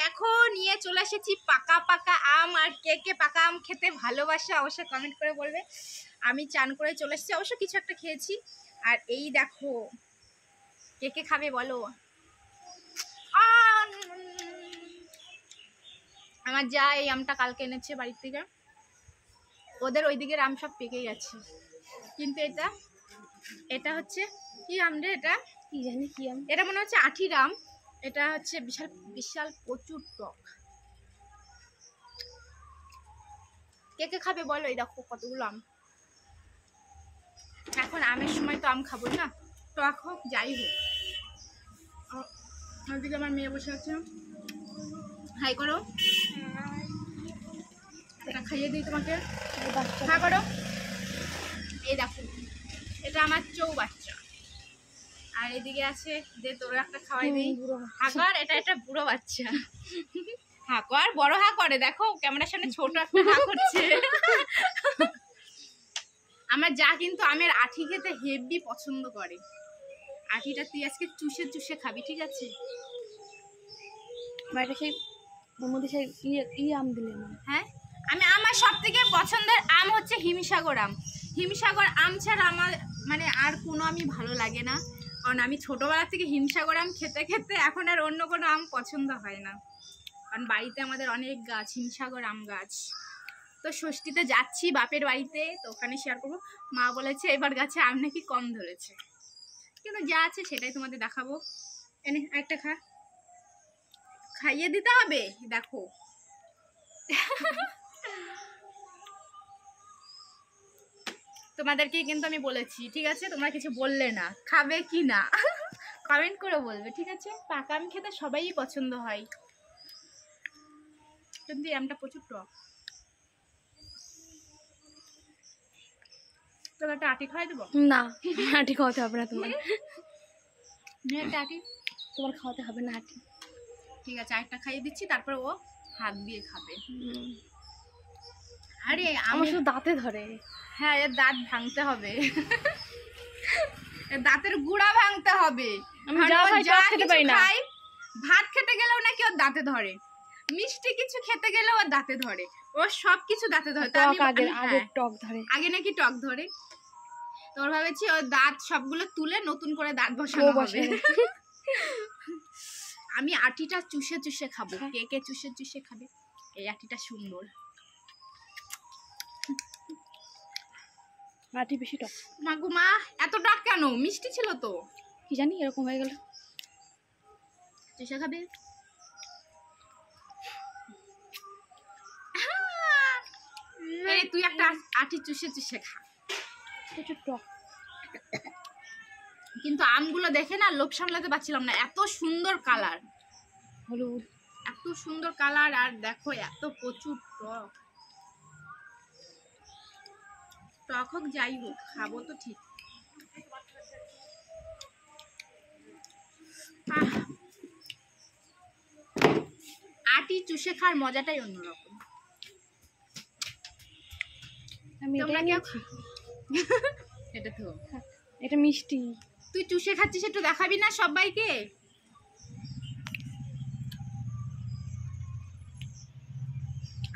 দেখো নিয়ে চলে এসেছি পাকা পাকা আম। আর কে কে পাকা আম খেতে ভালোবাসে অবশ্যই কমেন্ট করে বলবে। আমি চান করে চলে এসেছি, অবশ্য কিছু একটা খেয়েছি। আর এই দেখো কে কে খাবে বলো। আমার যা এই আমটা কালকে এনেছে বাড়ির থেকে, ওদের ওই দিকের আম সব পেকে গেছে, কিন্তু এটা হচ্ছে কি আম রে? এটা কি জানি কি আম, এটা মনে হচ্ছে আঠির আম। এটা হচ্ছে বিশাল বিশাল প্রচুর টক। কে কে খাবে বলো। এই দেখো কতগুলো আম। এখন আমের সময় তো আম খাবো না, টক হোক যাই হোক। ওইদিকে আমার মেয়ে বসে আছে, হাই করো। এটা খাইয়ে দিই তোমাকে, হ্যাঁ করো। এই দেখো এটা আমার বাচ্চা। আর এদিকে আছে যে তোর একটা খাওয়াই দিই, হাকর। এটা বুড়ো বাচ্চা। হাকর বড় হা করে, দেখো ক্যামেরার সামনে ছোট একটা হা করছে। আমার যা কিন্তু আমের আঠি খেতে হেভি পছন্দ করে। আঠিটা তুই আজকে চুষে চুষে খাবি, ঠিক আছে? এটা সেই মধ্যে সেই আম দিলে না। হ্যাঁ, আমার সব থেকে পছন্দের আম হচ্ছে হিমসাগর আম। হিমসাগর আম ছাড়া আমার মানে আর কোনো আমই ভালো লাগে না, কারণ আমি ছোটবেলা থেকে হিমসাগর আম খেতে খেতে এখন আর অন্য কোনো আম পছন্দ হয় না। কারণ বাড়িতে আমাদের অনেক গাছ, হিমসাগর আম গাছ। তো ষষ্ঠীতে যাচ্ছি বাপের বাড়িতে, তো ওখানে শেয়ার করবো। মা বলেছে এবার গাছে আম নাকি কম ধরেছে, কিন্তু যা আছে সেটাই তোমাদের দেখাবো। এনে একটা খাইয়ে দিতে হবে। দেখো তোমাদেরকে কিন্তু আমি বলেছি, ঠিক আছে? তোমরা কিছু বললে না, খাবে কি না কমেন্ট করে বলবে, ঠিক আছে? পাকা আম খেতে সবাই পছন্দ হয়, কিন্তু আমটা প্রচুর টক। তোর একটা আটি খাওয়াই দেবো? না, আটি খাওয়াতে হবে না তোমার। একটা আটি তোমার খাওয়াতে হবে না আটি। ঠিক আছে, আরেকটা খাইয়ে দিচ্ছি, তারপরে ও হাত দিয়ে খাবে। আরে আমার শুধু দাঁতে ধরে। হ্যাঁ, এর দাঁত ভাঙতে হবে। দাঁতের গুড়া ভাঙতে হবে। আমি যা খাই টক খেতে পারি না। ভাত খেতে গেলেও নাকি ওর দাঁতে ধরে, মিষ্টি কিছু খেতে গেলেও ওর দাঁতে ধরে, ওর সব কিছু দাঁতে ধরে। আগে টক ধরে, আগে নাকি টক ধরে। তোর ভাবেছি ওর দাঁত সবগুলো তুলে নতুন করে দাঁত বসানো হবে। আমি আটিটা চুষে চুষে খাবো। কে কে চুষে চুষে খাবে? এই আটিটা সুন্দর। আটি বেশি টক। মাগো মা, এত টক কেন? মিষ্টি ছিল তো। কি জানি এরকম হয়ে গেল। চুষে খাবে? এই তুই একটা আটি চুষে চুষে খা। প্রচুর টক। কিন্তু আমগুলো দেখে না লোভ সামলাতে পারছিলাম না, এত সুন্দর কালার, হলুদ, এত সুন্দর কালার। আর দেখো এত প্রচুর টক। টক হোক যাই হোক খাবো তো ঠিক। আটি চুষে খাওয়ার মজাটাই অন্যরকম। আমি এটা নিয়েছি। এটা তো এটা মিষ্টি। তুই চুষে খাচ্ছিস, একটু দেখাবি না সবাইকে?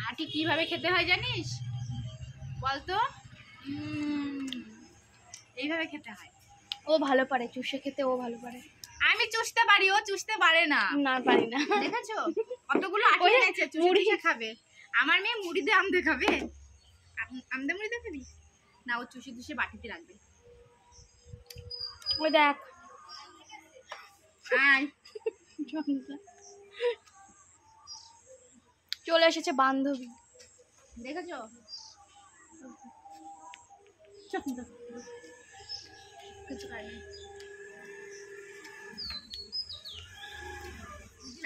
আটি কিভাবে খেতে হয় জানিস বলতো? এইভাবে খেতে হয়। ও ভালো পারে চুষে খেতে, ও ভালো পারে। আমি চুষতে পারি, ও চুষতে পারে না। না পারি না। দেখেছো কতগুলো আটি এনেছে, চুষে খাবে। আমার মেয়ে মুড়ি দিয়ে আম দিয়ে খাবে। আম দিয়ে মুড়ি দিয়ে খাবি না? ও চুষে চুষে বাটিতে রাখবে। ওই দেখ, চলে এসেছে বান্ধবী। দেখেছো?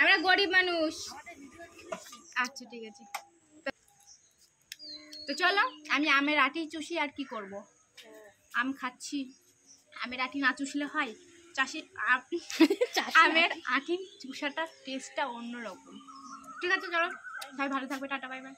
আমরা গরিব মানুষ। আচ্ছা ঠিক আছে, তো চলো আমি আমের আটি চুষি। আর কি করব, আম খাচ্ছি। আমের আটি না চুষলে হয়? আমের আটি চুষাটা টেস্টটা অন্যরকম। ঠিক আছে চলো, সবাই ভালো থাকবে, টাটা বাই বাই।